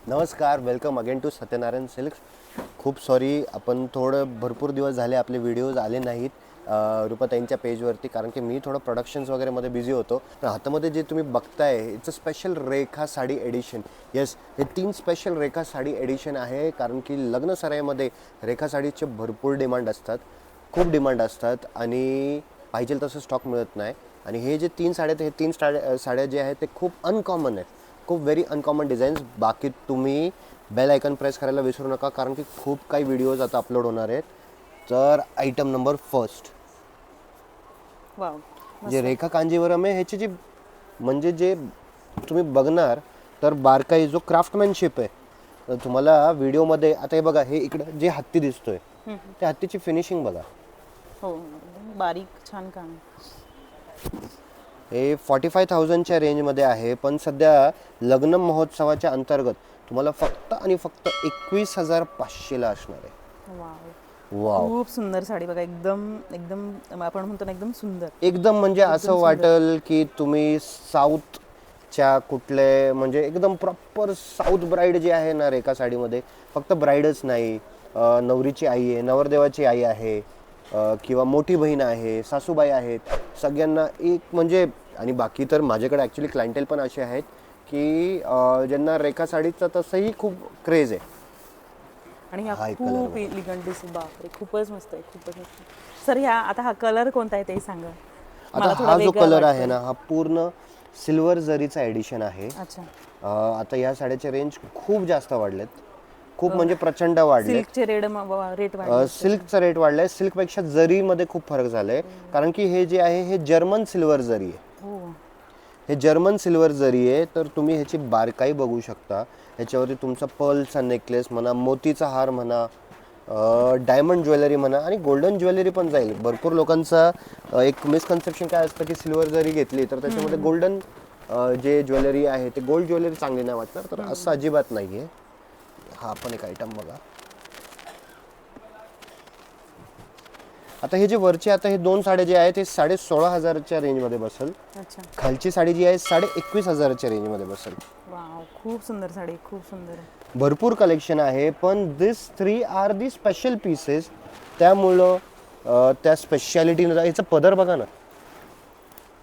नमस्कार, welcome again to Satyanarayana Silks. खूप sorry, आपण थोडं भरपूर दिवस झाले आपले व्हिडिओज आले नाहीत रुपाताईंच्या पेजवरती, कारण की मी थोडं प्रोडक्शन्स वगैरेमध्ये बिझी होतो. तर हातामध्ये जे तुम्ही बघताय it's a special Rekha sari edition. Yes, हे 3 स्पेशल रेखा साडी एडिशन आहे, कारण की लग्न सराईमध्ये रेखा साडीचे भरपूर डिमांड असतात, खूप डिमांड असतात आणि पाहिजे तसं स्टॉक मिळत नाही. आणि हे जे 3 साड्या आहेत, हे 3 साड्या जे आहेत ते खूप अनकॉमन आहेत, खूप व्हेरी अनकॉमन डिझाईन्स. बाकी तुम्ही बेल आयकन प्रेस करायला विसरू नका, कारण की खूप काही व्हिडिओज आता अपलोड होणार आहेत. तर आयटम नंबर फर्स्ट, वाव, जे रेखा कांजीवरम आहे, ह्याची जी म्हणजे जे तुम्ही बघणार तर बारकाई जो क्राफ्टमॅनशिप आहे, तर तुम्हाला व्हिडिओमध्ये आता हे बघा, हे इकडं जे हत्ती दिसतोय त्या हत्तीची फिनिशिंग बघा. हो एकदम बारीक छान काम आहे. हे 45,000च्या रेंजमध्ये आहे, पण सध्या लग्न महोत्सवाच्या अंतर्गत तुम्हाला फक्त आणि फक्त 21,500ला असणार आहे. वाव, वाव, खूप सुंदर साडी बघा. एकदम एकदम आपण म्हणतो ना, एकदम सुंदर. एकदम म्हणजे असं एकदम सुंदर. वाटेल की तुम्ही साऊथच्या कुठले म्हणजे एकदम प्रॉपर साऊथ ब्राईड जी आहे ना रेखा साडीमध्ये, फक्त ब्राईडच नाही, नवरीची आई आहे, नवरदेवाची आई आहे, किंवा मोठी बहीण आहे, सासूबाई आहेत, सगळ्यांना एक म्हणजे. आणि बाकी तर माझ्याकडे ॲक्च्युली क्लायंटेल पण असे आहेत की ज्यांना रेखा साडीचा तसंही खूप क्रेज आहे. आणि ह्या हा एक कलर खूप बघा. एलिगंट दिसत. बापरे, खूपच मस्त आहे, खूपच मस्त. सर, ह्या आता हा कलर कोणता आहे ते सांगा. आता थोडा हा जो वेगळा कलर आहे वाटतोय. ना, हा पूर्ण सिल्वर जरीचा एडिशन आहे. अच्छा. आता या साड्याचे रेंज खूप जास्त वाढलेत, खूप म्हणजे प्रचंड वाढलेत. सिल्कचे रेट वाढले. सिल्कचा रेट वाढलाय, सिल्कपेक्षा जरीमध्ये खूप फरक झालाय, कारण की हे जे आहे हे जर्मन सिल्वर जरी आहे. हो. हे जर्मन सिल्वर जरी आहे, तर तुम्ही ह्याची बारकाई बघू शकता. ह्याच्यावरती तुमचा पर्लचा नेकलेस म्हणा, मोतीचा हार म्हणा, डायमंड ज्वेलरी म्हणा आणि गोल्डन ज्वेलरी पण जाईल. भरपूर लोकांचा एक मिसकन्सेप्शन काय असतं की सिल्वर जरी घेतली तर त्याच्यामध्ये गोल्डन जे ज्वेलरी आहे ते गोल्ड ज्वेलरी चांगली नाही वाटणार, तर असं अजिबात नाही आहे. हा पण एक आयटम बघा. आता हे जे वरचे आता हे 2 साड्या जे आहेत ते 16,500च्या रेंजमध्ये बसेल. अच्छा. खालची साडी जी आहे 21,500च्या रेंजमध्ये बसेल. वाव, खूप सुंदर साडी, खूप सुंदर आहे. भरपूर कलेक्शन आहे, पण दिस 3 आर दी स्पेशल पीसेस. त्यामुळं त्या स्पेशालिटीनुसार याचा पदर बघा ना.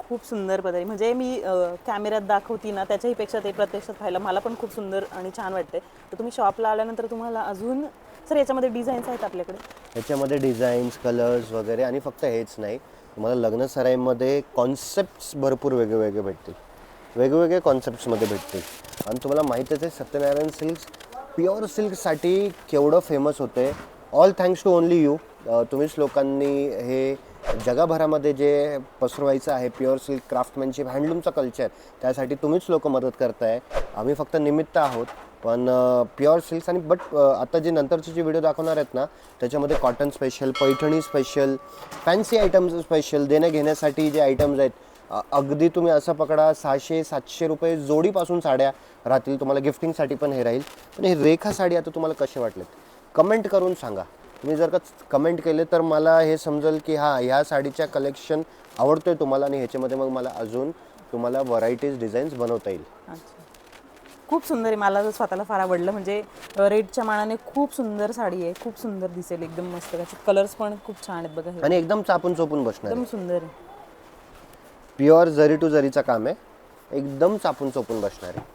खूप सुंदर पद्धती. म्हणजे मी कॅमेऱ्यात दाखवती ना, त्याच्याही पेक्षा ते प्रत्यक्षात पाहायला मला पण खूप सुंदर आणि छान वाटते. तर तुम्ही शॉपला आल्यानंतर तुम्हाला अजून सर याच्यामध्ये डिझाईन्स आहेत आपल्याकडे. ह्याच्यामध्ये डिझाईन्स, कलर्स वगैरे, आणि फक्त हेच नाही, तुम्हाला लग्न सराईमध्ये कॉन्सेप्ट्स भरपूर वेगवेगळे भेटतील, वेगवेगळे कॉन्सेप्ट्समध्ये भेटतील. आणि तुम्हाला माहीतच आहे सत्यनारायण सिल्क्स प्युअर सिल्कसाठी केवढं फेमस होते. All thanks to only you. तुम्हीच लोकांनी हे जगभरामध्ये जे पसरवायचं आहे, प्युअर सिल्क क्राफ्टमॅनशिप, हँडलूमचा कल्चर, त्यासाठी तुम्हीच लोक मदत करताय. आम्ही फक्त निमित्त आहोत. पण प्युअर सिल्क्स आणि आता जे नंतरचे जे व्हिडिओ दाखवणार आहेत ना, त्याच्यामध्ये cotton special, Paithani special, fancy items special, देण्या घेण्यासाठी जे आयटम्स आहेत, अगदी तुम्ही असं पकडा 600-700 रुपये जोडीपासून साड्या राहतील. तुम्हाला गिफ्टिंगसाठी पण हे राहील. पण हे रेखा साडी आता तुम्हाला कसे वाटलेत कमेंट करून सांगा. तुम्ही जर का कमेंट केले तर मला हे समजेल की हां, ह्या साडीच्या कलेक्शन आवडतोय तुम्हाला, आणि ह्याच्यामध्ये मग मला अजून तुम्हाला व्हरायटीज, डिझाईन्स बनवता येईल. अच्छा, खूप सुंदर आहे. मला तर स्वतःला फार आवडलं. म्हणजे रेटच्या मानाने खूप सुंदर साडी आहे, खूप सुंदर दिसेल, एकदम मस्त. त्याचे कलर्स पण खूप छान आहेत बघा. हे आणि एकदम चापून चोपून बसणार एकदम आहे. सुंदर आहे. प्युअर जरी टू जरीचं काम आहे, एकदम चापून चोपून बसणार आहे.